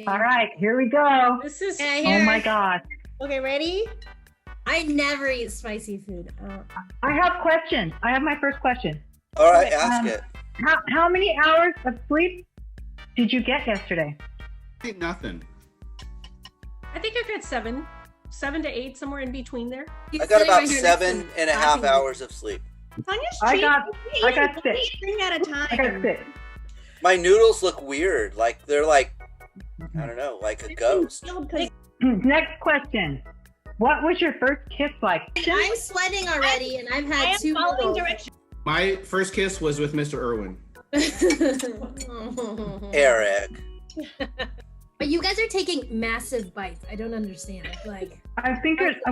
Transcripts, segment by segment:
All right, here we go. This is. Oh my gosh. Okay, ready? I never eat spicy food. I have questions. I have my first question. All right, ask it. How many hours of sleep did you get yesterday? Ain't nothing. I think I got 7 to 8, somewhere in between there. I got about 7.5 hours of sleep. Tanya's I got cheating. 6. String at a time. I got 6. My noodles look weird. Like they're like, I don't know, like a ghost. Next question. What was your first kiss like? I'm sweating already, and I've had 2 following noodles. directions. My first kiss was with Mr. Irwin. Eric. But you guys are taking massive bites. I don't understand. Like, I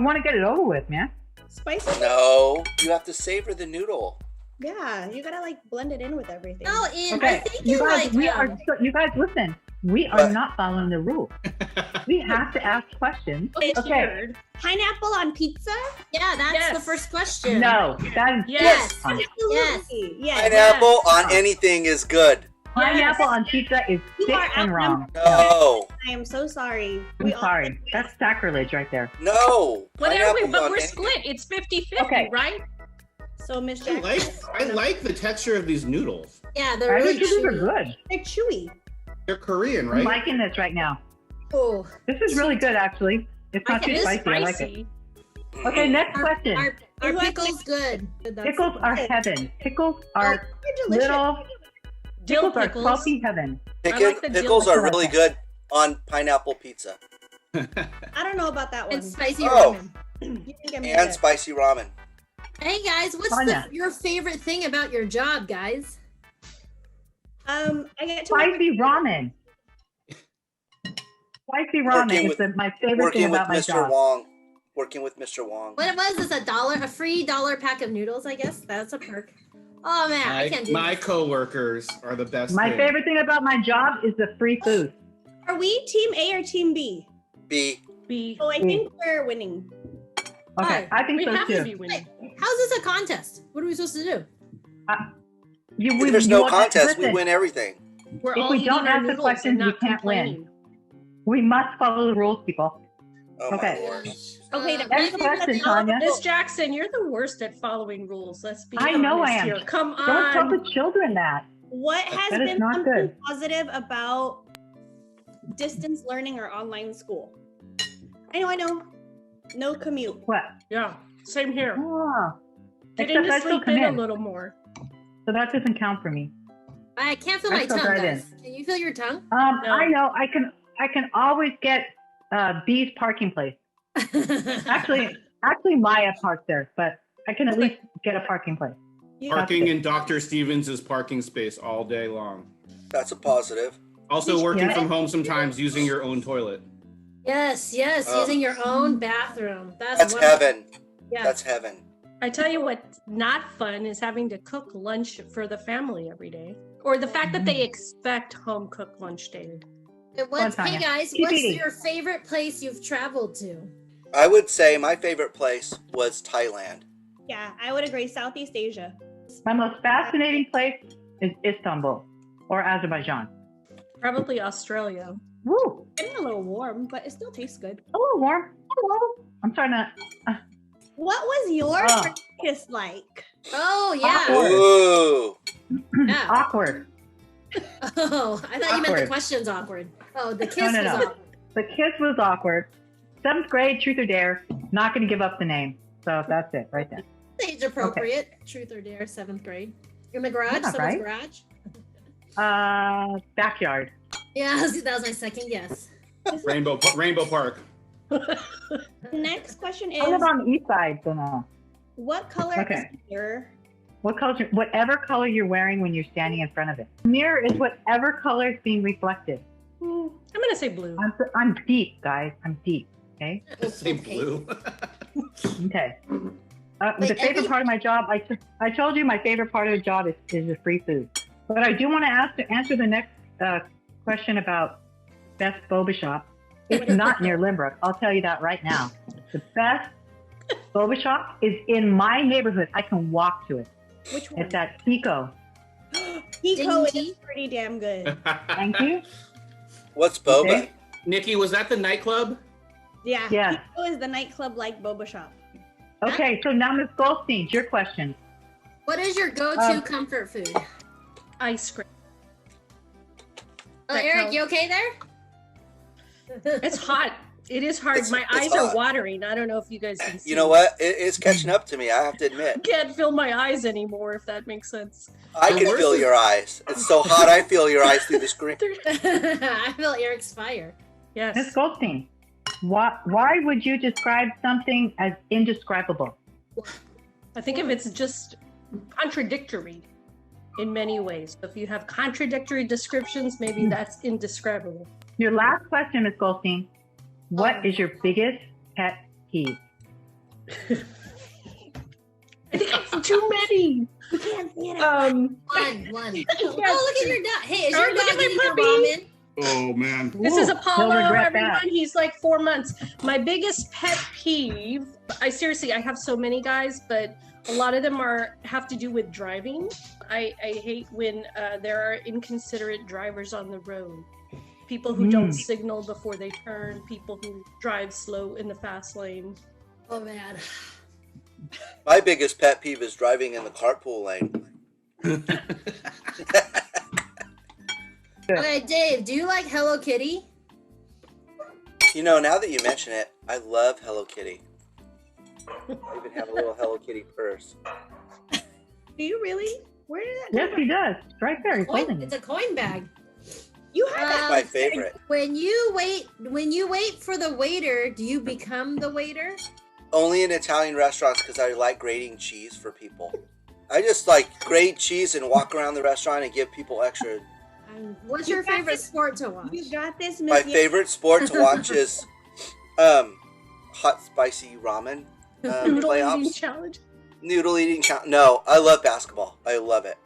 want to get it over with, man. Spicy? No, you have to savor the noodle. Yeah, you gotta like blend it in with everything. no, Ian, Okay, I think you you're guys, like. you guys, listen. We are not following the rules. We have to ask questions. Okay. Pineapple on pizza? Yeah, that's the first question. No, that is Yes. fun. Absolutely. Yes. Pineapple on anything is good. Pineapple on pizza is You sick are and wrong. No, I am so sorry. I'm sorry. That's sacrilege right there. no. Whatever, Pineapple but on we're anything. split. It's 50-50, Okay. right? So Miss I Jackson. like the texture of these noodles. Yeah, they're I really think these are chewy. good. They're chewy. They're Korean, I'm right? liking this right now. Oh, This is really good, actually. It's not too it's spicy. I like it. Okay, next question. Our pickle's good. Pickles are heaven. Pickles are They're delicious. little. Dill Pickles are pickles. salty heaven. like the dill Pickles are pickle. really good on pineapple pizza I don't know about that one. And spicy Oh. ramen. You think I'm and good. spicy ramen. Hey guys, what's Tanya. your favorite thing about your job, guys? I get to Spicy ramen. Spicy ramen Working is with- my favorite thing Working with about my Mr. job. Wong. Working with Mr. Wong. What was this? A free $1 pack of noodles? I guess that's a perk. Oh man, I can't do My this. coworkers are the best. My thing. favorite thing about my job is the free food. Are we team A or team B? B. B. Oh, I think we're winning. Okay, I think We so have to too. be winning. How's this a contest? What are we supposed to do? There's no contest. We listen, win everything. We're If all we eating don't our ask the noodles questions, and we not can't win. complaining. We must follow the rules, people. Oh Okay. my lord. Okay, Uh, Next question, Tanya. Miss Jackson, you're the worst at following rules. Let's be I know I honest am. here. Come Don't tell on. the children that. what has That is been not something good. positive about distance learning or online school? I know. No commute. What? Yeah, same here. Oh, Getting except to I still sleep come in a in, little more. so that doesn't count for me. I can't feel I my still tongue, drive guys. Can you feel your tongue? No. I know. I can always get B's parking place. Actually, Maya parks there, but I can at least get a parking place. Parking in Dr. Stevens' parking space all day long. That's a positive. Also working Yeah. from home sometimes using your own toilet. Yes, Oh. using your own bathroom. That's wonderful. heaven. Yeah. That's heaven. I tell you what's not fun is having to cook lunch for the family every day. Or the fact that they expect home cooked lunch daily. Tanya. Hey guys, Keep what's eating. your favorite place you've traveled to? I would say my favorite place was Thailand. Yeah, I would agree. Southeast Asia. My most fascinating place is Istanbul or Azerbaijan. Probably Australia. Woo! Getting a little warm, but it still tastes good. A little warm. Hello. I'm trying to. What was your Oh. first kiss like? Oh yeah. Awkward. Yeah. Awkward. Oh, I thought you meant the Awkward. question's awkward. Oh, the kiss No. was awkward. The kiss was awkward. 7th grade, truth or dare. Not going to give up the name. So that's it right there. Age appropriate. Truth or dare, 7th grade. You're in the garage, Yeah, someone's right? garage. Backyard. Yeah, that was my second guess. Rainbow Park. Next question I live is, on the east side, so no. what color Okay. is the mirror? What color? Whatever color you're wearing when you're standing in front of it. Mirror is whatever color is being reflected. I'm gonna say blue. I'm deep, guys. I'm deep. Okay. Say blue. Okay. Like The favorite every- part of my job, I told you my favorite part of the job is the free food. But I do want to answer the next question about best boba shop. It's not near Lynbrook. I'll tell you that right now. The best boba shop is in my neighborhood. I can walk to it. Which one? It's at Pico. Pico Dingy? is pretty damn good. Thank you. What's boba? Okay. Nikki, was that the nightclub? Yeah. Yes. It was the nightclub like boba shop. Okay, so now Ms. Goldstein, your question. What is your go-to comfort food? Ice cream. Oh, That Eric, counts. you okay there? It's hot. It is hard. It's- My it's eyes hot. are watering. I don't know if you guys can see. You know what? It's catching up to me. I have to admit. Can't feel my eyes anymore, if that makes sense. I can worst feel is- your eyes. It's so hot. I feel your eyes through the screen. I feel Eric's fire. Ms. Yes. Goldstein, why would you describe something as indescribable? I think if it's just contradictory in many ways. If you have contradictory descriptions, maybe that's indescribable. Your last question, Ms. Goldstein. What is your biggest pet peeve? I think it's too many. You can't see it. One. Yes. Oh, look at your dog. Hey, is Oh, your look dog at my eating your puppy. ramen? Oh man. This is Ooh, Apollo, he'll regret everyone. that. He's like 4 months. My biggest pet peeve, I have so many guys, but a lot of them have to do with driving. I hate when there are inconsiderate drivers on the road. People who don't signal before they turn, people who drive slow in the fast lane. Oh man. My biggest pet peeve is driving in the carpool lane. Okay, Dave, do you like Hello Kitty? You know, now that you mention it, I love Hello Kitty. I even have a little Hello Kitty purse. Do you really? Where did that Yes, come he does. It's right there. He's holding It's it. a coin bag. You had that. That's my favorite. When you wait for the waiter, do you become the waiter? Only in Italian restaurants because I like grating cheese for people. I just like grate cheese and walk around the restaurant and give people extra. What's You your got favorite this. sport to watch? You got this, My Miss. favorite sport to watch is hot spicy ramen Noodle eating playoffs. challenge. Noodle eating count. No, I love basketball. I love it.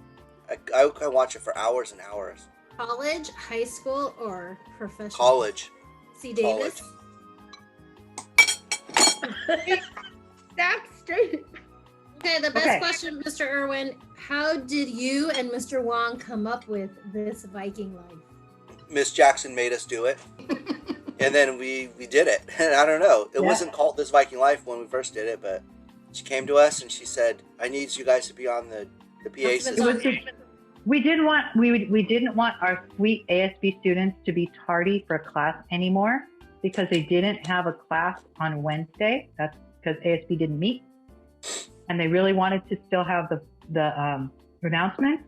I can watch it for hours and hours. College, high school, or professional? College. C. Davis. That's straight. Okay, the best Okay. question, Mr. Irwin. How did you and Mr. Wong come up with this Viking life? Miss Jackson made us do it. And then we did it. And I don't know. It Yeah. wasn't called This Viking Life when we first did it, but she came to us and she said, I need you guys to be on the PA That's It system. was just, we didn't want our sweet ASB students to be tardy for class anymore because they didn't have a class on Wednesday. That's because ASB didn't meet, and they really wanted to still have the announcements.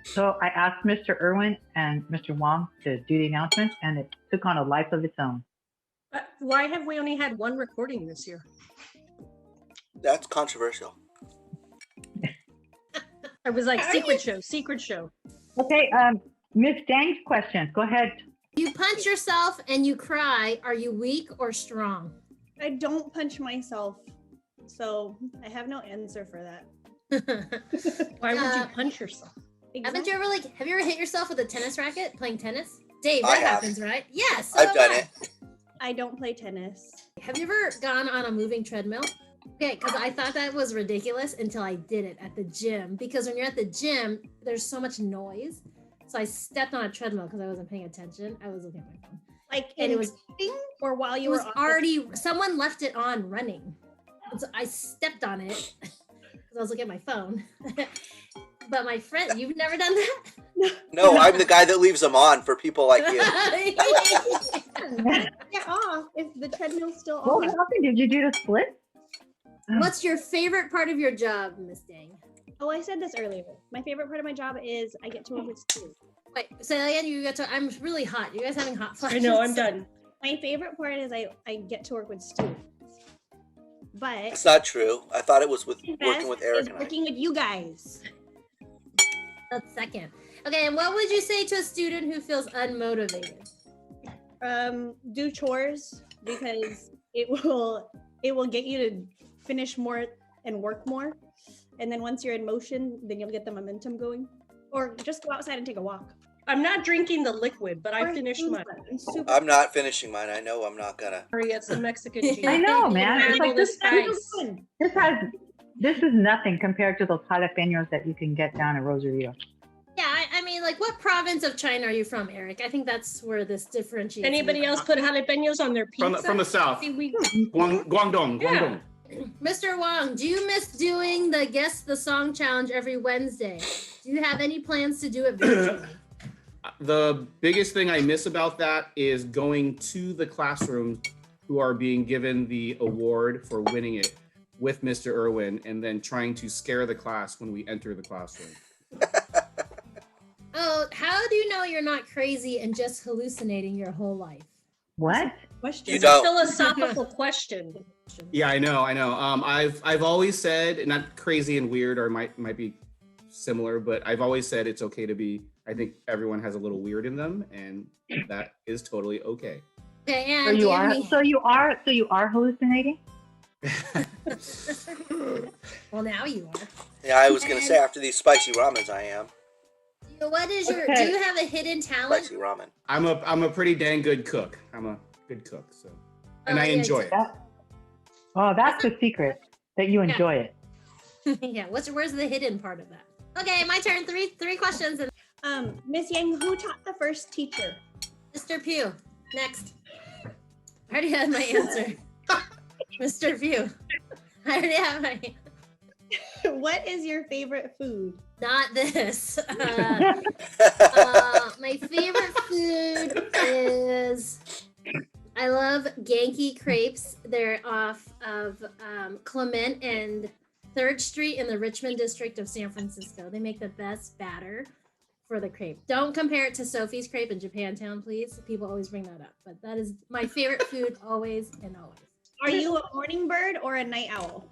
So I asked Mr. Irwin and Mr. Wong to do the announcements, and it took on a life of its own. Why have we only had one recording this year? That's controversial. I was like, secret show. Okay, Miss Dang's question. Go ahead. You punch yourself and you cry. Are you weak or strong? I don't punch myself, so I have no answer for that. Why would you punch yourself? Haven't you ever have you ever hit yourself with a tennis racket playing tennis? Dave, I that have. happens, right? Yes. I've done it. I don't play tennis. Have you ever gone on a moving treadmill? Okay, because I thought that was ridiculous until I did it at the gym. Because when you're at the gym, there's so much noise. So I stepped on a treadmill because I wasn't paying attention. I was looking at my phone. Like And in it was or while it you was were already someone left it on running. And so I stepped on it because I was looking at my phone. But my friend, you've never done that? No, I'm the guy that leaves them on for people like you. get off if the treadmill's still What on. happened? Did you do the split? What's your favorite part of your job, Miss Dang? Oh, I said this earlier. My favorite part of my job is I get to work with students. Wait, say that again. You got to. I'm really hot. You guys having hot I flashes? know, I'm done. My favorite part is I get to work with students. But It's not true. I thought it was with the working best with Eric is and I. working with you guys. That's second. Okay, and what would you say to a student who feels unmotivated? Do chores because it will get you to finish more and work more. And then once you're in motion, then you'll get the momentum going. Or just go outside and take a walk. I'm not drinking the liquid, but I Or finished food mine. prep. I'm super I'm not finishing mine. I know I'm not gonna. Sorry, it's the Mexican cheese. I know, man. It's like this this this is nothing compared to those jalapenos that you can get down in Rosarito. Yeah, I mean, like, what province of China are you from, Eric? I think that's where this differentiates. Anybody else put jalapenos on their pizza? From the south. See, we- Guangdong. Yeah. Mr. Wong, do you miss doing the Guess the Song challenge every Wednesday? Do you have any plans to do it virtually? The biggest thing I miss about that is going to the classrooms who are being given the award for winning it with Mr. Irwin, and then trying to scare the class when we enter the classroom. Oh, how do you know you're not crazy and just hallucinating your whole life? What? Question. You It's a don't. philosophical question. Yeah, I know. I've always said, not crazy and weird, or might be similar, but I've always said it's okay to be. I think everyone has a little weird in them, and that is totally okay. Okay, and So do you you have are. any- So you are hallucinating. Well, now you are. Yeah, I was gonna say after these spicy ramens, I am What is your? Okay. Do you have a hidden talent? spicy ramen. I'm a pretty dang good cook. I'm a good cook, so and Oh, I yeah, enjoy it. Oh, that's the secret, that you enjoy it. Yeah. Where's the hidden part of that? Okay, my turn. Three questions. And Miss Yang, who taught the first teacher? Mr. Pugh, next. I already had my answer. Mr. Pugh. I already have my. What is your favorite food? Not this. My favorite food is. I love Genki crepes. They're off of Clement and 3rd Street in the Richmond district of San Francisco. They make the best batter for the crepe. Don't compare it to Sophie's crepe in Japantown, please. People always bring that up, but that is my favorite food always and always. Are you a morning bird or a night owl?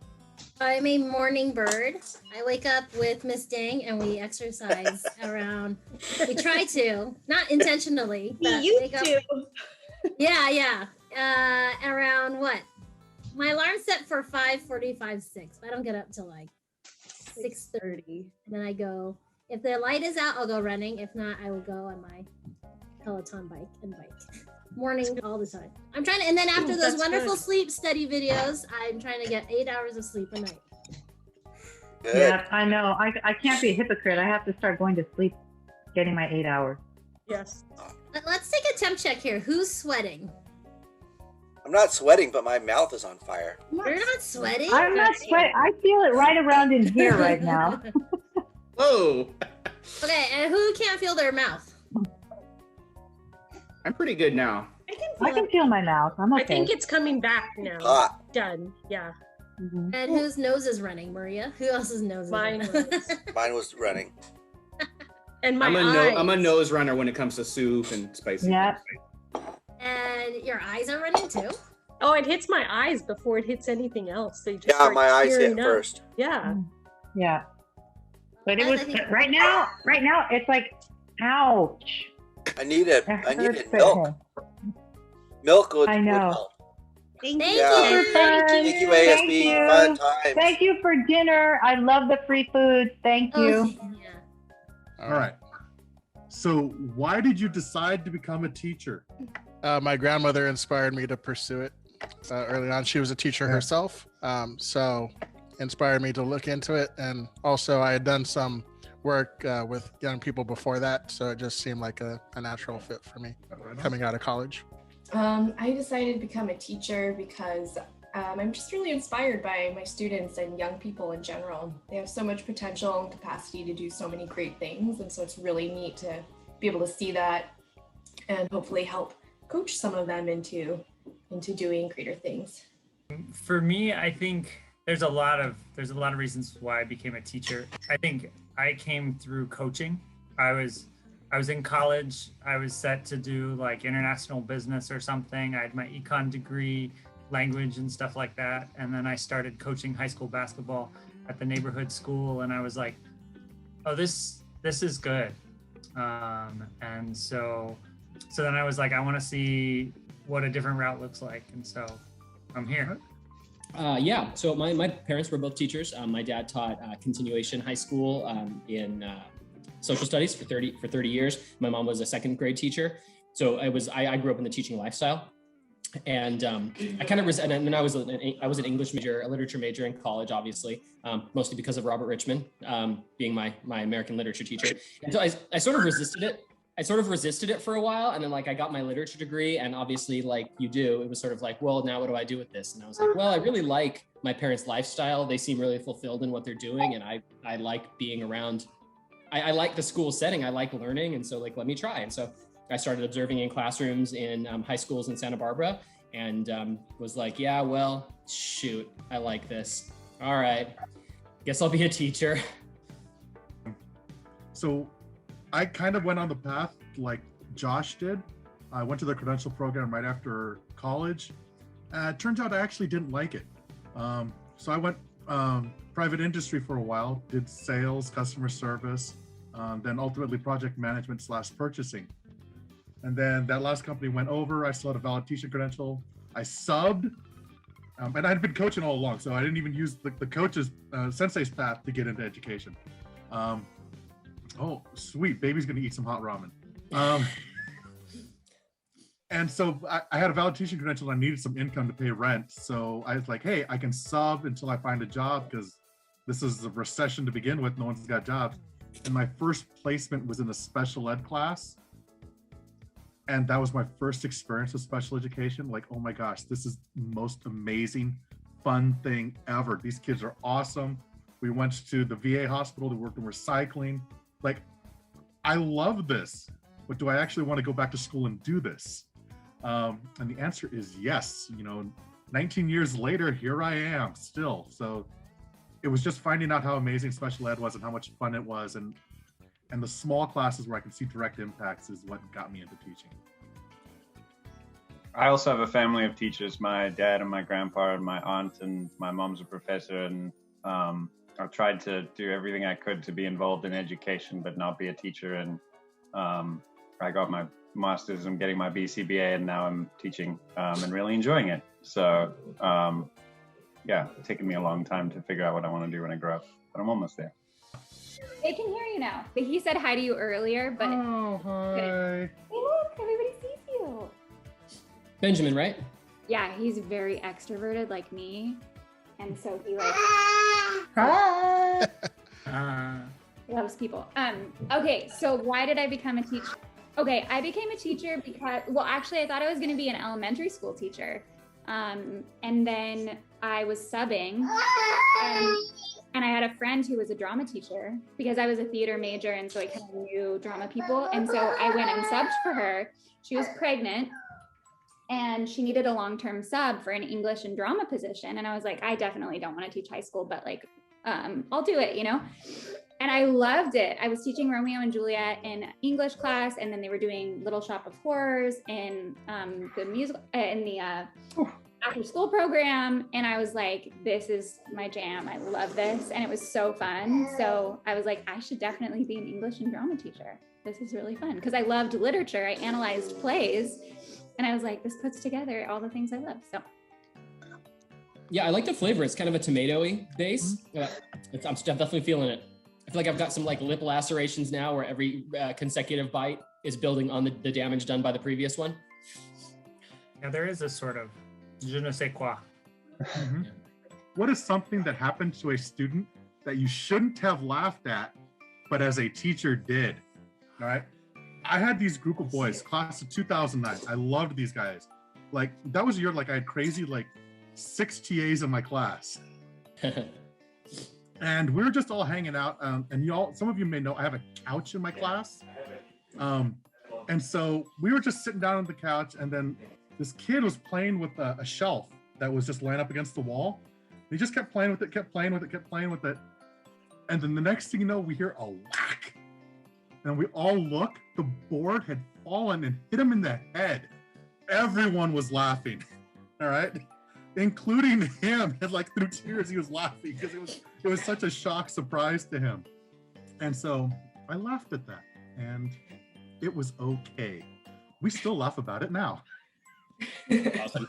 I'm a morning bird. I wake up with Miss Dang and we exercise around. We try to, not intentionally. We but used wake up- to. Yeah. Around what? My alarm's set for 5:45, 6. I don't get up till like 6:30. And then I go. If the light is out, I'll go running. If not, I will go on my Peloton bike and bike. Morning all the time. I'm trying to, and then after Ooh, those that's wonderful good. sleep study videos, I'm trying to get 8 hours of sleep a night. Good. Yeah, I know. I can't be a hypocrite. I have to start going to sleep, getting my 8 hours. Yes. Let's take a temp check here. Who's sweating? I'm not sweating, but my mouth is on fire. You're not sweating? I'm not sweating. I feel it right around in here right now. Whoa, Okay, and who can't feel their mouth? I'm pretty good now. I can feel my mouth. I'm okay. I think it's coming back now. Hot. Done. Yeah. Mhm. And whose nose is running, Maria? Who else's nose is Mine running? was. Mine was running. And my I'm a eyes. nose runner when it comes to soup and spicy. Yeah. And your eyes are running too? Oh, it hits my eyes before it hits anything else. They just Yeah, start my eyes hit tearing up. first. Yeah. Yeah. But it Guys, was I think- right now it's like, ouch. I needed That hurts milk. so Milk would I know. would help. Thank Thank you. Yeah. you. Thank you, ASB. Thank you. Fun times. Thank you for dinner. I love the free food. Thank Oh, you. yeah. All right. So, why did you decide to become a teacher? My grandmother inspired me to pursue it early on. She was a teacher herself, so inspired me to look into it. And also, I had done some work with young people before that, so it just seemed like a natural fit for me coming out of college. I decided to become a teacher because I'm just really inspired by my students and young people in general. They have so much potential and capacity to do so many great things, and so it's really neat to be able to see that and hopefully help coach some of them into doing greater things. For me, I think there's a lot of reasons why I became a teacher. I think I came through coaching. I was in college. I was set to do like international business or something. I had my econ degree, language and stuff like that. And then I started coaching high school basketball at the neighborhood school. And I was like, oh, this is good. And so then I was like, I want to see what a different route looks like. And so I'm here. Yeah, so my parents were both teachers. My dad taught continuation high school in social studies for 30 years. My mom was a second grade teacher. So I grew up in the teaching lifestyle. And I kind of and then I was an English major, a literature major in college, obviously, mostly because of Robert Richmond being my American literature teacher. And so I sort of resisted it. I sort of resisted it for a while, and then like I got my literature degree, and obviously, like you do, it was sort of like, well, now what do I do with this? And I was like, well, I really like my parents' lifestyle. They seem really fulfilled in what they're doing, and I like being around. I like the school setting. I like learning, and so like let me try. And so I started observing in classrooms in high schools in Santa Barbara, and was like, yeah, well, shoot, I like this. All right, guess I'll be a teacher. So I kind of went on the path like Josh did. I went to the credential program right after college. It turns out I actually didn't like it. So I went private industry for a while, did sales, customer service, then ultimately project management / purchasing. And then that last company went over. I still had a valid teaching credential. I subbed, and I'd been coaching all along, so I didn't even use the coach's sensei's path to get into education. Oh, sweet. Baby's going to eat some hot ramen. And so I had a valid teaching credential. I needed some income to pay rent. So I was like, hey, I can sub until I find a job because this is a recession to begin with. No one's got jobs. And my first placement was in a special ed class. And that was my first experience with special education. Like, oh my gosh, this is the most amazing, fun thing ever. These kids are awesome. We went to the VA hospital to work in recycling. Like, I love this, but do I actually want to go back to school and do this? And the answer is yes. 19 years later, here I am still. So it was just finding out how amazing special ed was and how much fun it was. And the small classes where I can see direct impacts is what got me into teaching. I also have a family of teachers. My dad and my grandpa and my aunt and my mom's a professor, and I've tried to do everything I could to be involved in education, but not be a teacher. And I got my master's, I'm getting my BCBA, and now I'm teaching and really enjoying it. So yeah, it's taken me a long time to figure out what I want to do when I grow up, but I'm almost there. They can hear you now. But he said hi to you earlier, but oh, hi. Hey, look, everybody sees you. Benjamin, right? Yeah, he's very extroverted like me. And so he like loves people. Okay, so why did I become a teacher? Okay, I became a teacher because, well, actually I thought I was gonna be an elementary school teacher. And then I was subbing and I had a friend who was a drama teacher because I was a theater major, and so I kind of knew drama people. And so I went and subbed for her. She was pregnant and she needed a long-term sub for an English and drama position. And I was like, I definitely don't want to teach high school, but like, I'll do it, And I loved it. I was teaching Romeo and Juliet in English class, and then they were doing Little Shop of Horrors in the musical in the after school program. And I was like, this is my jam. I love this. And it was so fun. So I was like, I should definitely be an English and drama teacher. This is really fun because I loved literature. I analyzed plays, and I was like, this puts ggther all the things I love. So. Yeah, I like the flavor. It's kind of a tomatoey base. I'm definitely feeling it. I feel like I've got some like lip lacerations now where every consecutive bite is building on the damage done by the previous one. Yeah, there is a sort of je ne sais quoi. Mm-hmm. What is something that happened to a student that you shouldn't have laughed at, but as a teacher did? All right. I had these group of boys, class of 2009. I loved these guys. Like, that was a year, like I had crazy, like 6 TAs in my class. And we were just all hanging out. And y'all, some of you may know, I have a couch in my class. And so we were just sitting down on the couch, and then this kid was playing with a shelf that was just laying up against the wall. He just kept playing with it, kept playing with it, kept playing with it. And then the next thing you know, we hear a whack. And we all look, the board had fallen and hit him in the head. Everyone was laughing, all right? Including him. And like through tears, he was laughing because it was such a shock surprise to him. And so I laughed at that, and it was okay. We still laugh about it now. Awesome.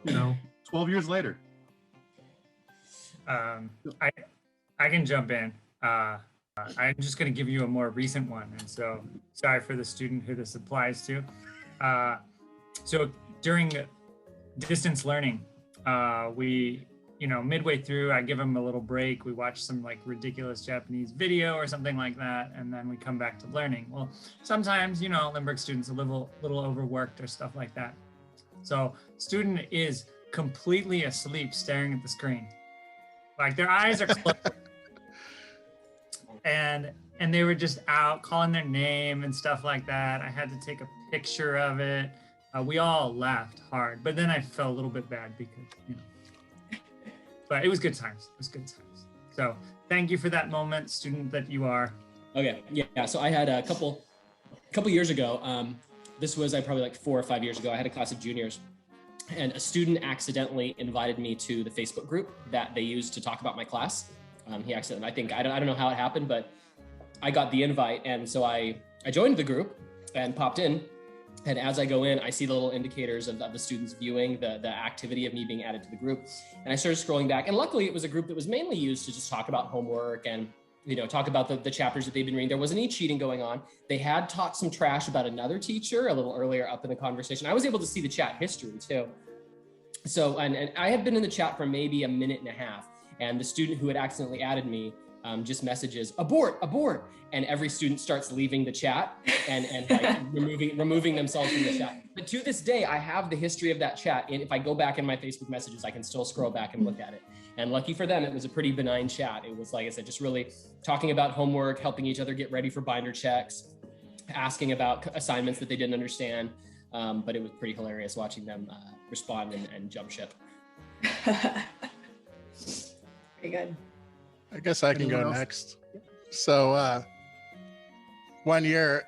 12 years later. I can jump in. I'm just going to give you a more recent one, and so sorry for the student who this applies to. So during distance learning, we, midway through, I give them a little break. We watch some like ridiculous Japanese video or something like that, and then we come back to learning. Well, sometimes, Lynbrook students a little overworked or stuff like that. So student is completely asleep staring at the screen. Like their eyes are closed. and they were just out calling their name and stuff like that. I had to take a picture of it. We all laughed hard, but then I felt a little bit bad because, but it was good times. It was good times. So thank you for that moment, student that you are. Okay, yeah. So I had a couple years ago. This was probably like 4 or 5 years ago. I had a class of juniors, and a student accidentally invited me to the Facebook group that they used to talk about my class. He accidentally, I don't know how it happened, but I got the invite, and so I joined the group and popped in. And as I go in, I see the little indicators of the students viewing the activity of me being added to the group. And I started scrolling back. And luckily, it was a group that was mainly used to just talk about homework and talk about the chapters that they've been reading. There wasn't any cheating going on. They had talked some trash about another teacher a little earlier up in the conversation. I was able to see the chat history too. So, and I had been in the chat for maybe a minute and a half. And the student who had accidentally added me just messages, abort, abort. And every student starts leaving the chat and like removing themselves from the chat. But to this day, I have the history of that chat. And if I go back in my Facebook messages, I can still scroll back and look at it. And lucky for them, it was a pretty benign chat. It was, like I said, just really talking about homework, helping each other get ready for binder checks, asking about assignments that they didn't understand. But it was pretty hilarious watching them respond and jump ship. Very good. I guess I can go next. So one year,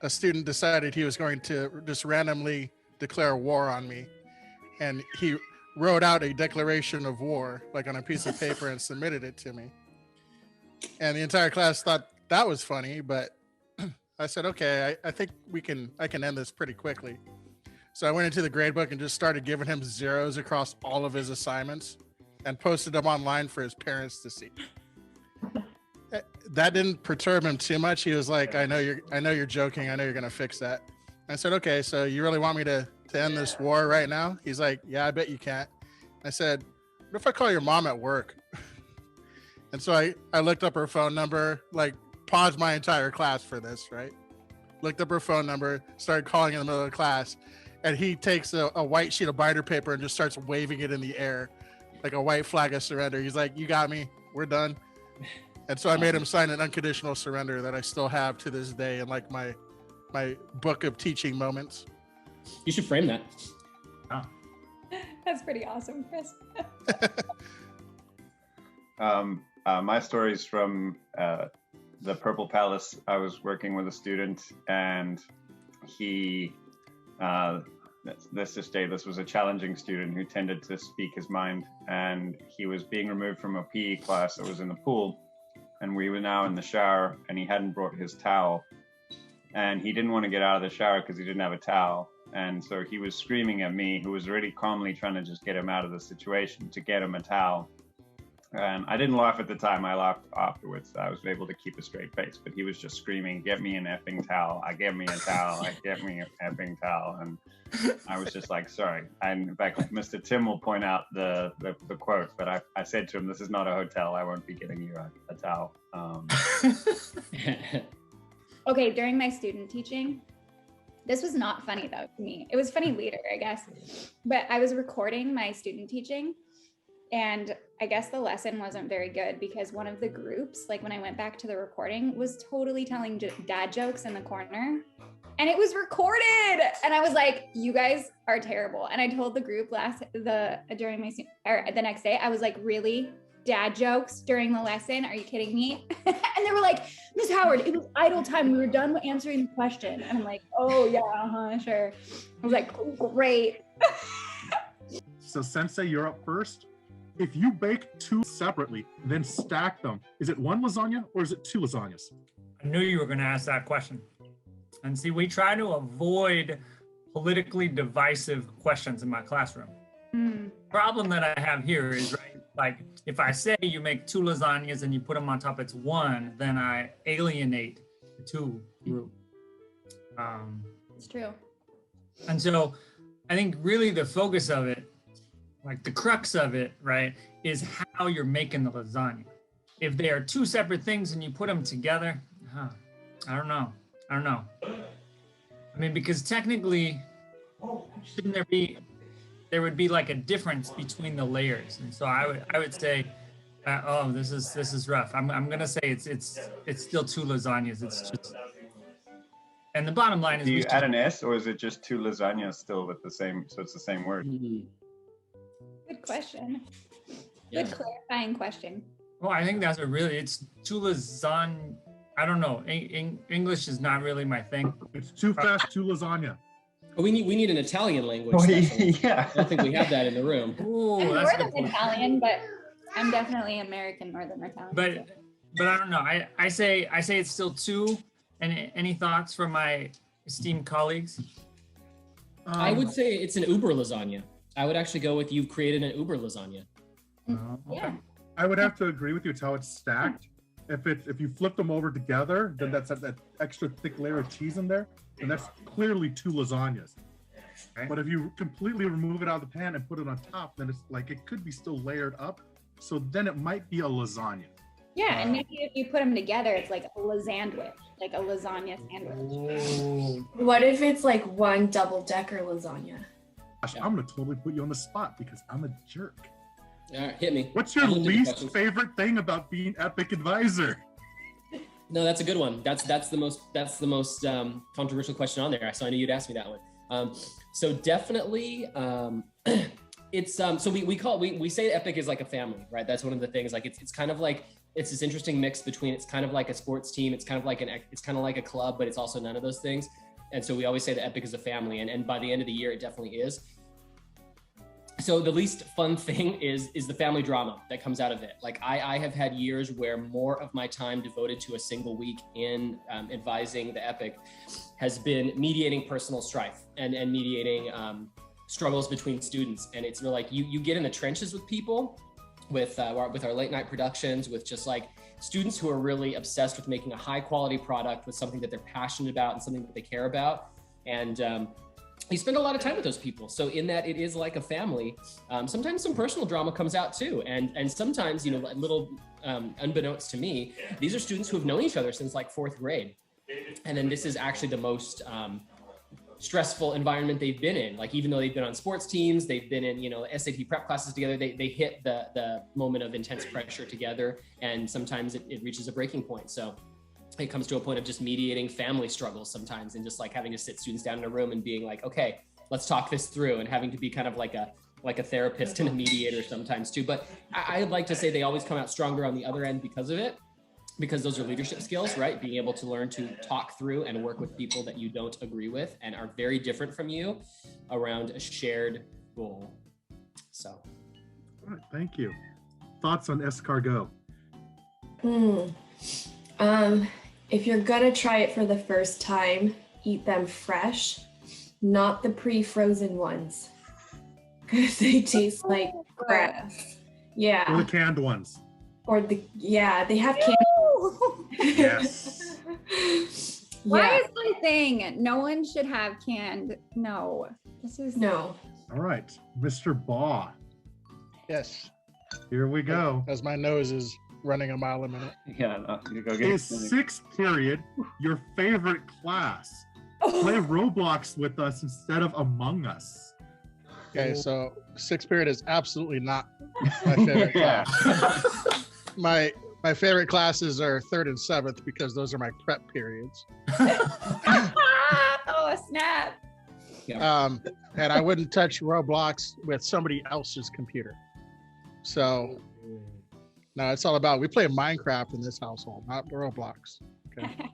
a student decided he was going to just randomly declare war on me. And he wrote out a declaration of war, like on a piece of paper, and submitted it to me. And the entire class thought that was funny, but I said, okay, I think I can end this pretty quickly. So I went into the gradebook and just started giving him zeros across all of his assignments and posted them online for his parents to see. That didn't perturb him too much. He was like, I know you're joking. I know you're going to fix that. I said, okay, so you really want me to end this war right now? He's like, yeah, I bet you can't. I said, what if I call your mom at work? And so I looked up her phone number, like paused my entire class for this, right? Looked up her phone number, started calling in the middle of the class. And he takes a white sheet of binder paper and just starts waving it in the air, like a white flag of surrender. He's like, you got me, we're done. And so I made him sign an unconditional surrender that I still have to this day in like my book of teaching moments. You should frame that. Oh. That's pretty awesome, Chris. My story's from the Purple Palace. I was working with a student, and he, let's just say this was a challenging student who tended to speak his mind, and he was being removed from a PE class that was in the pool. And we were now in the shower, and he hadn't brought his towel. And he didn't want to get out of the shower because he didn't have a towel. And so he was screaming at me, who was really calmly trying to just get him out of the situation, to get him a towel. And I didn't laugh at the time. I laughed afterwards. I was able to keep a straight face. But he was just screaming, get me an effing towel. I get me a towel. I get me an effing towel. And I was just like, sorry. And in fact, Mr. Tim will point out the quote. But I said to him, this is not a hotel. I won't be getting you a towel. Okay, during my student teaching, this was not funny though to me. It was funny later, I guess. But I was recording my student teaching, and I guess the lesson wasn't very good because one of the groups, like when I went back to the recording, was totally telling dad jokes in the corner, and it was recorded. And I was like, you guys are terrible. And I told the group the next day, I was like, really? Dad jokes during the lesson? Are you kidding me? And they were like, Miss Howard, it was idle time. We were done answering the question. And I'm like, oh yeah, sure. I was like, oh, great. So Sensei, you're up first. If you bake two separately, then stack them, is it one lasagna or is it two lasagnas? I knew you were going to ask that question. And see, we try to avoid politically divisive questions in my classroom. Problem that I have here is, right, like if I say you make two lasagnas and you put them on top, it's one, then I alienate the two group. It's true. And so I think really the focus of it, like the crux of it, right, is how you're making the lasagna. If they are two separate things and you put them together, I don't know. I mean, because technically, shouldn't there would be like a difference between the layers, and so I would say, oh, this is rough. I'm gonna say it's still two lasagnas. It's just, and the bottom line is, do you add an S, or is it just two lasagnas still with the same? So it's the same word. Good question. Yeah. Good clarifying question. Well, I think that's it's two lasagna. I don't know. English is not really my thing. It's too fast, two lasagna. But we need an Italian language. Specialist. Yeah. I don't think we have that in the room. Ooh, I'm that's a good Northern point. Italian, but I'm definitely American Northern Italian. But I don't know. I say it's still two. And any thoughts from my esteemed colleagues? I would say it's an Uber lasagna. I would actually go with you've created an Uber lasagna. Okay. Yeah. I would have to agree with you. It's how it's stacked. If you flip them over together, then that's that extra thick layer of cheese in there, and that's clearly two lasagnas. Okay. But if you completely remove it out of the pan and put it on top, then it's like it could be still layered up. So then it might be a lasagna. Yeah, and maybe if you put them together, it's like a lasandwich, like a lasagna sandwich. What if it's like one double-decker lasagna? Gosh, I'm gonna totally put you on the spot because I'm a jerk. All right, hit me. What's your I'll look at the least questions. favorite thing about being Epic Advisor? No, that's a good one. That's the most controversial question on there. So I knew you'd ask me that one. So definitely, it's so we say Epic is like a family, right? That's one of the things. Like it's kind of like it's this interesting mix between it's kind of like a sports team, it's kind of like a club, but it's also none of those things. And so we always say that Epic is a family, and by the end of the year, it definitely is. So the least fun thing is the family drama that comes out of it. Like I have had years where more of my time devoted to a single week in advising the Epic has been mediating personal strife and mediating struggles between students. And it's like you get in the trenches with people, with our late night productions, with just like students who are really obsessed with making a high quality product with something that they're passionate about and something that they care about. And you spend a lot of time with those people. So in that it is like a family. Sometimes some personal drama comes out too. And sometimes, a little unbeknownst to me, these are students who have known each other since like 4th grade. And then this is actually the most stressful environment they've been in. Like, even though they've been on sports teams, they've been in, SAT prep classes together, they hit the moment of intense pressure together. And sometimes it reaches a breaking point. So it comes to a point of just mediating family struggles sometimes, and just like having to sit students down in a room and being like, okay, let's talk this through, and having to be kind of like a therapist and a mediator sometimes too. But I'd like to say they always come out stronger on the other end because of it, because those are leadership skills, right? Being able to learn to talk through and work with people that you don't agree with and are very different from you around a shared goal. So. All right, thank you. Thoughts on escargot? If you're gonna try it for the first time, eat them fresh, not the pre-frozen ones, because they taste like crap. Yeah. Or the canned ones. Or they have canned. Yes. Why is my thing? No one should have canned. No. This is no. All right, Mr. Baugh. Yes. Here we go. As my nose is running a mile a minute. Yeah, no, you go get Is 6th period your favorite class? Play Roblox with us instead of Among Us. Okay, so 6th period is absolutely not my favorite class. My favorite classes are 3rd and 7th because those are my prep periods. Oh, snap. And I wouldn't touch Roblox with somebody else's computer. So no, it's all about, we play Minecraft in this household, not Roblox. Okay.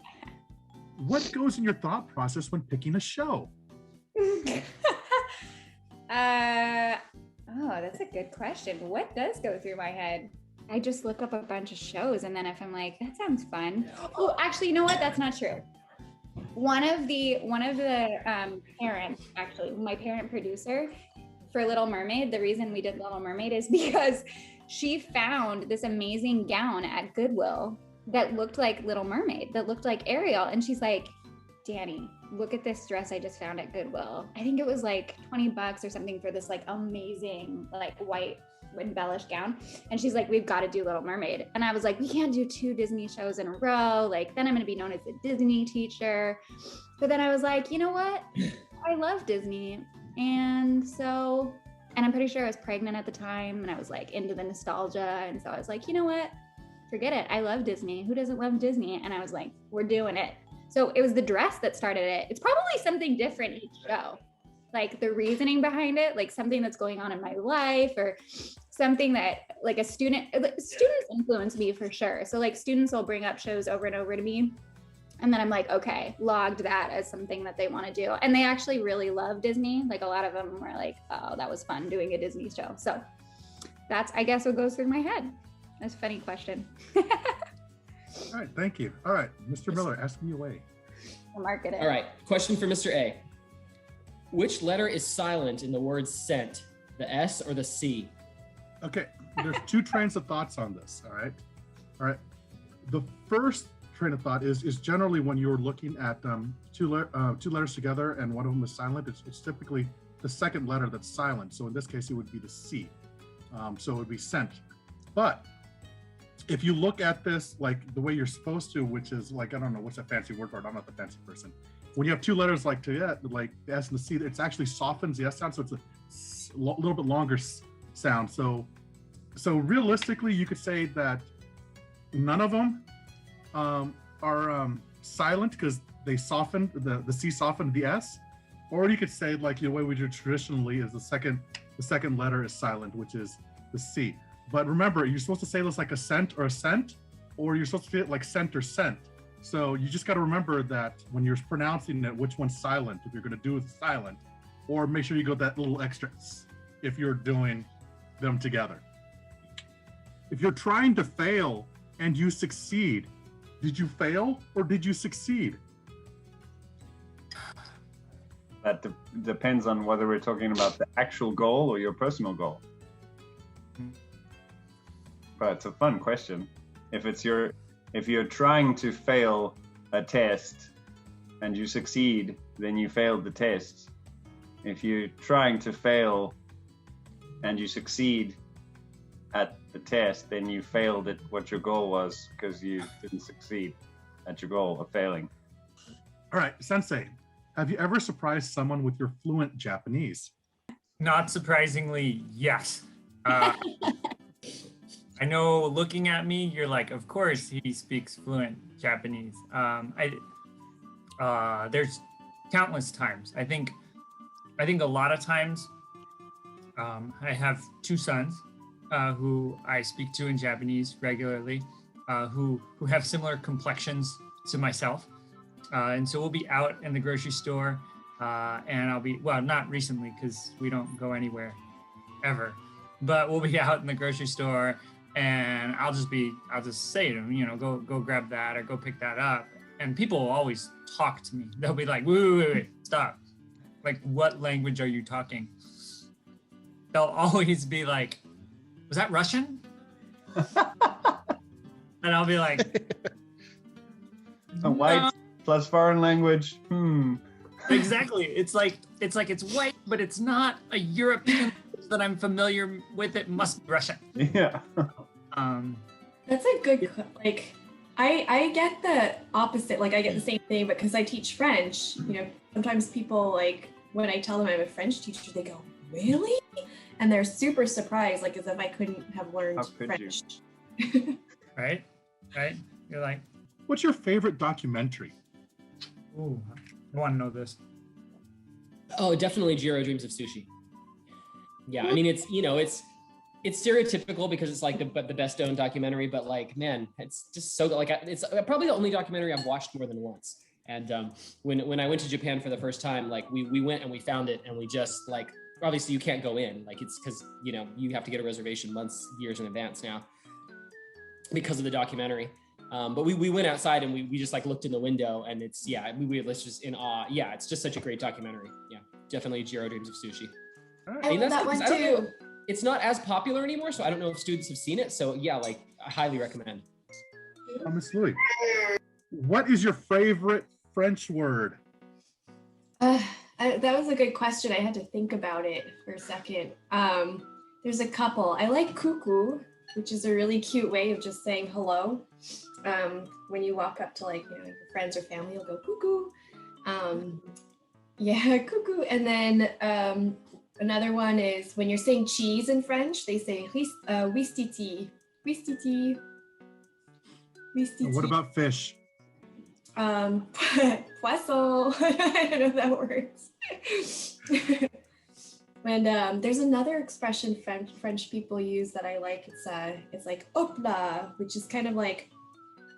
What goes in your thought process when picking a show? That's a good question. What does go through my head? I just look up a bunch of shows, and then if I'm like, that sounds fun. Oh, actually, you know what? That's not true. One of the parents, actually, my parent producer for Little Mermaid, the reason we did Little Mermaid is because she found this amazing gown at Goodwill that looked like Little Mermaid, that looked like Ariel. And she's like, Danny, look at this dress I just found at Goodwill. I think it was like $20 or something for this like amazing like white embellished gown. And she's like, we've got to do Little Mermaid. And I was like, we can't do 2 Disney shows in a row. Like, then I'm going to be known as the Disney teacher. But then I was like, you know what? I love Disney. And so, and I'm pretty sure I was pregnant at the time and I was like into the nostalgia. And so I was like, you know what? Forget it. I love Disney. Who doesn't love Disney? And I was like, we're doing it. So it was the dress that started it. It's probably something different each show. Like the reasoning behind it, like something that's going on in my life or something that like students influence me for sure. So like students will bring up shows over and over to me. And then I'm like, okay, logged that as something that they want to do. And they actually really love Disney. Like a lot of them were like, oh, that was fun doing a Disney show. So that's, I guess, what goes through my head. That's a funny question. All right, thank you. All right, Mr. Miller, ask me away. I'll mark it in. All right, question for Mr. A. Which letter is silent in the word scent, the S or the C? Okay, there's 2 trains of thoughts on this, all right? All right, the first train of thought is generally when you're looking at 2 letters together and one of them is silent, it's typically the second letter that's silent. So in this case, it would be the C. So it would be scent. But if you look at this like the way you're supposed to, which is like, I don't know, what's a fancy word for it? I'm not the fancy person. When you have 2 letters like to like the S and the C, it's actually softens the S sound, so it's a little bit longer sound. So realistically, you could say that none of them are silent because they softened the C softened the S, or you could say like the way we do traditionally is the second letter is silent, which is the C. But remember, you're supposed to say this like a scent or a scent, or you're supposed to say it like scent or scent. So you just got to remember that when you're pronouncing it, which one's silent, if you're going to do it silent, or make sure you go that little extra if you're doing them together. If you're trying to fail and you succeed, did you fail or did you succeed? That depends on whether we're talking about the actual goal or your personal goal. But it's a fun question. If you're trying to fail a test and you succeed, then you failed the test. If you're trying to fail and you succeed at the test, then you failed at what your goal was because you didn't succeed at your goal of failing. All right, Sensei, have you ever surprised someone with your fluent Japanese? Not surprisingly, yes. I know looking at me, you're like, of course he speaks fluent Japanese. There's countless times. I think a lot of times I have 2 sons who I speak to in Japanese regularly, who have similar complexions to myself. And so we'll be out in the grocery store and I'll be, well, not recently because we don't go anywhere ever, but we'll be out in the grocery store and I'll just say to them, go grab that or go pick that up. And people will always talk to me. They'll be like, wait, stop. Like, what language are you talking? They'll always be like, was that Russian? And I'll be like, a white plus foreign language. Exactly. It's white, but it's not a European that I'm familiar with. It must be Russian. Yeah. That's a good, I get the opposite, like I get the same thing, but because I teach French, sometimes people when I tell them I'm a French teacher, they go, really? And they're super surprised, as if I couldn't have learned French. Right? You're like, what's your favorite documentary? Ooh, I want to know this. Oh, definitely Jiro Dreams of Sushi. Yeah, I mean, it's stereotypical because it's like the best known documentary, but man, it's just so it's probably the only documentary I've watched more than once. And when I went to Japan for the first time, we went and we found it, and we just obviously you can't go in, it's because you have to get a reservation years in advance now because of the documentary. But we went outside and we just looked in the window, and we were just in awe. Yeah, it's just such a great documentary. Yeah, definitally Jiro Dreams of Sushi. I love that one too. It's not as popular anymore, so I don't know if students have seen it. So yeah, I highly recommend. Miss Louis, what is your favorite French word? That was a good question. I had to think about it for a second. There's a couple. I like cuckoo, which is a really cute way of just saying hello. When you walk up to like, your friends or family, you'll go cuckoo. Yeah, cuckoo. And then another one is when you're saying cheese in French, they say whistiti. Whistiti. Whistiti. What about fish? Poisson. I don't know if that works. And there's another expression French people use that I like. It's like hop là, which is kind of like,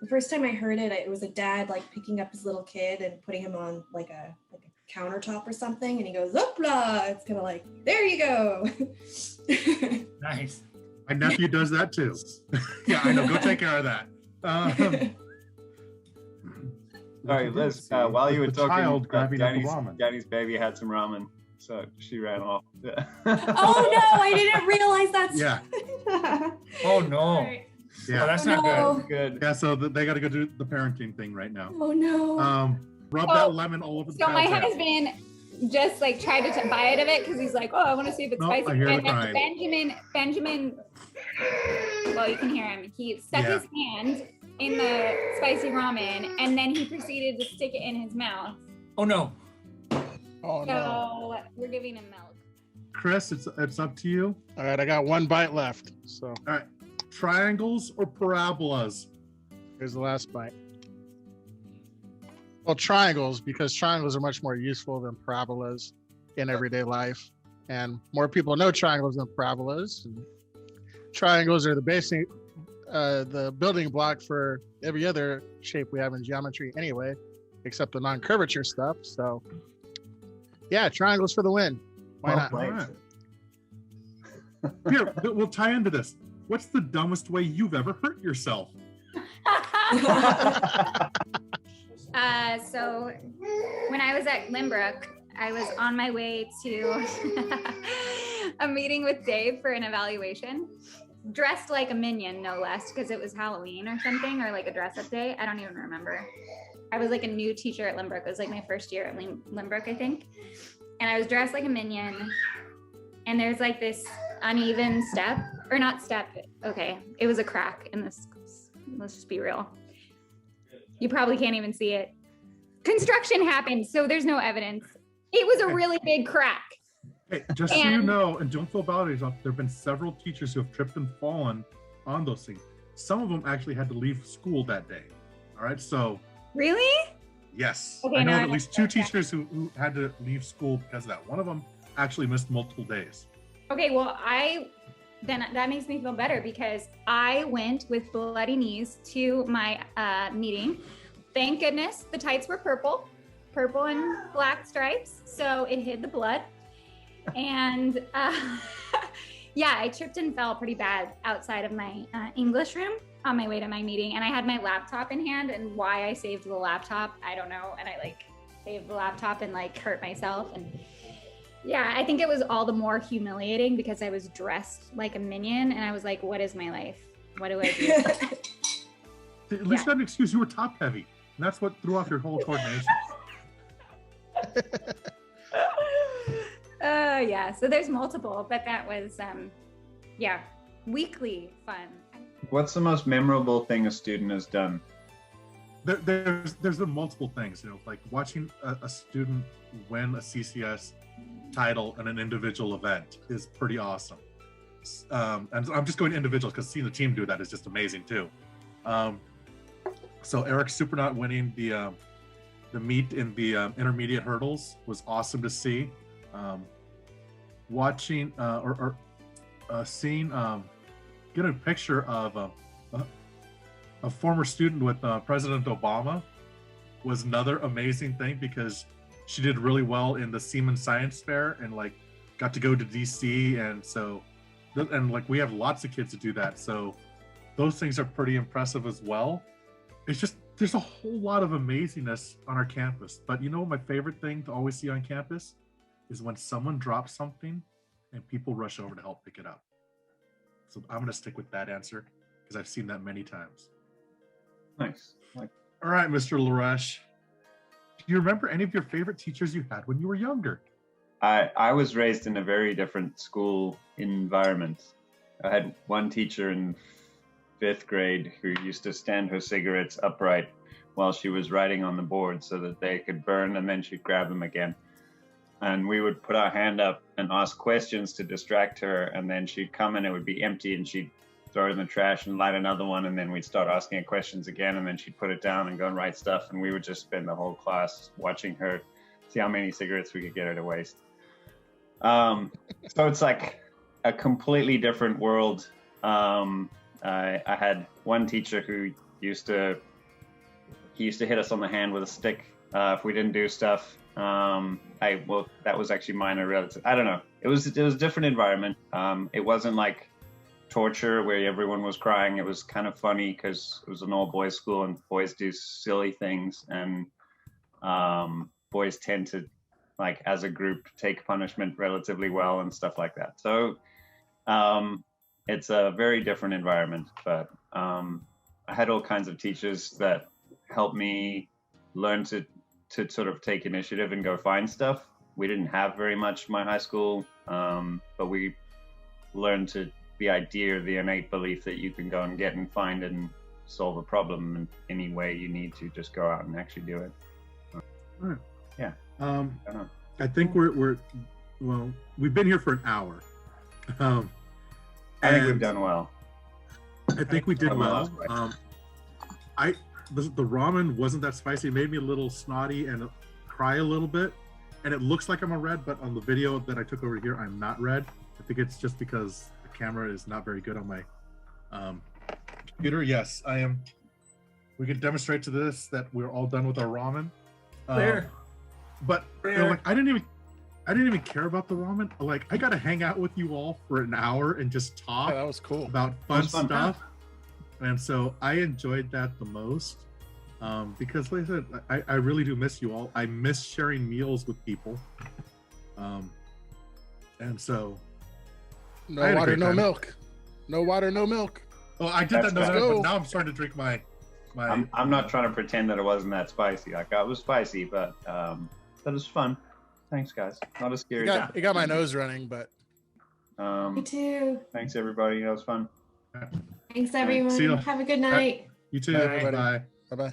the first time I heard it, it was a dad like picking up his little kid and putting him on like a countertop or something, and he goes hop là. It's kind of like, there you go. Nice. My nephew does that too. Yeah, I know. Go take care of that. All right, Liz, while you were child talking, grabbing up the ramen. Danny's baby had some ramen, so she ran off. Yeah. Oh no, I didn't realize that's. Yeah. Oh no. Right. Yeah. Oh, that's No. not Good. Yeah, so they got to go do the parenting thing right now. Oh no. Rub Oh, that lemon all over the So my palate. husband just like tried to bite of it because he's like, oh, I want to see if it's No, spicy. I hear the And then crying. Benjamin, well, you can hear him. He stuck Yeah. his hand in the spicy ramen, and then he proceeded to stick it in his mouth. Oh no. Oh no. So we're giving him milk. Chris, it's up to you. All right, I got one bite left. So All right. Triangles or parabolas? here's the last bite. Well, triangles, because triangles are much more useful than parabolas in everyday life. And more people know triangles than parabolas. And triangles are the basic, the building block for every other shape we have in geometry anyway, except the non-curvature stuff. So yeah, triangles for the win. Why not? All right. Here, we'll tie into this. What's the dumbest way you've ever hurt yourself? So when I was at Lynbrook, I was on my way to a meeting with Dave for an evaluation, dressed like a minion, no less, because it was Halloween or something, or like a dress-up day. I don't even remember. I was like a new teacher at Lynbrook. It was like my first year at Lynbrook, I think. And I was dressed like a minion. And there's like this uneven step, or not step. Okay, it was a crack in this. Let's just be real. You probably can't even see it. Construction happened, so there's no evidence. It was a really big crack. Hey, just so you know, and don't feel bad about yourself, there have been several teachers who have tripped and fallen on those things. Some of them actually had to leave school that day. All right, so. Really? Yes. Okay, I know now of at least two teachers who had to leave school because of that. One of them actually missed multiple days. Okay, well, then that makes me feel better because I went with bloody knees to my meeting. Thank goodness the tights were purple and black stripes, so it hid the blood. And yeah, I tripped and fell pretty bad outside of my English room on my way to my meeting, and I had my laptop in hand, and why I saved the laptop, I don't know. And I like saved the laptop and like hurt myself. And yeah, I think it was all the more humiliating because I was dressed like a minion, and I was like, what is my life? What do I do? At least you had an excuse. You were top heavy. And that's what threw off your whole coordination. Yeah, so there's multiple, but that was, yeah, weekly fun. What's the most memorable thing a student has done? There's been multiple things, like watching a student win a CCS title in an individual event is pretty awesome. And I'm just going individual because seeing the team do that is just amazing too. So Eric Supernaut winning the meet in the intermediate hurdles was awesome to see. Watching or seeing, get a picture of a former student with President Obama was another amazing thing because she did really well in the Siemens Science Fair and like got to go to DC, and like we have lots of kids to do that, so those things are pretty impressive as well. It's just there's a whole lot of amazingness on our campus, but you know my favorite thing to always see on campus is when someone drops something and people rush over to help pick it up. So I'm going to stick with that answer because I've seen that many times. Nice. All right, Mr. Laresh. Do you remember any of your favorite teachers you had when you were younger? I was raised in a very different school environment. I had one teacher in 5th grade who used to stand her cigarettes upright while she was writing on the board so that they could burn, and then she'd grab them again. And we would put our hand up and ask questions to distract her, and then she'd come and it would be empty, and she'd throw it in the trash and light another one, and then we'd start asking her questions again, and then she'd put it down and go and write stuff, and we would just spend the whole class watching her, see how many cigarettes we could get her to waste. So it's like a completely different world. I had one teacher who used to hit us on the hand with a stick if we didn't do stuff. That was actually minor relative. I don't know. It was a different environment. It wasn't like torture where everyone was crying. It was kind of funny because it was an all boys school and boys do silly things, and boys tend to, like, as a group, take punishment relatively well and stuff like that. So it's a very different environment, but I had all kinds of teachers that helped me learn to sort of take initiative and go find stuff. We didn't have very much in my high school, but we learned the innate belief that you can go and get and find and solve a problem in any way you need to. Just go out and actually do it. Right. Yeah. I think we've been here for an hour. I think we've done well. I think we did well. The ramen wasn't that spicy. It made me a little snotty and cry a little bit. And it looks like I'm a red, but on the video that I took over here, I'm not red. I think it's just because the camera is not very good on my computer. Yes, I am. We can demonstrate to this that we're all done with our ramen. But like, I didn't even care about the ramen. Like, I got to hang out with you all for an hour and just talk. Yeah, that was cool. About fun stuff. And so I enjoyed that the most, because like I said, I really do miss you all. I miss sharing meals with people. And so no water, no milk. No water, no milk. Oh, I did that, but now I'm starting to drink my I'm not trying to pretend that it wasn't that spicy. Like, it was spicy, but that was fun. Thanks, guys. Not a scary. It got my nose running, but. Me too. Thanks, everybody. That was fun. Thanks, everyone. See you. Have a good night. You too. Bye, everybody. Bye. Bye-bye.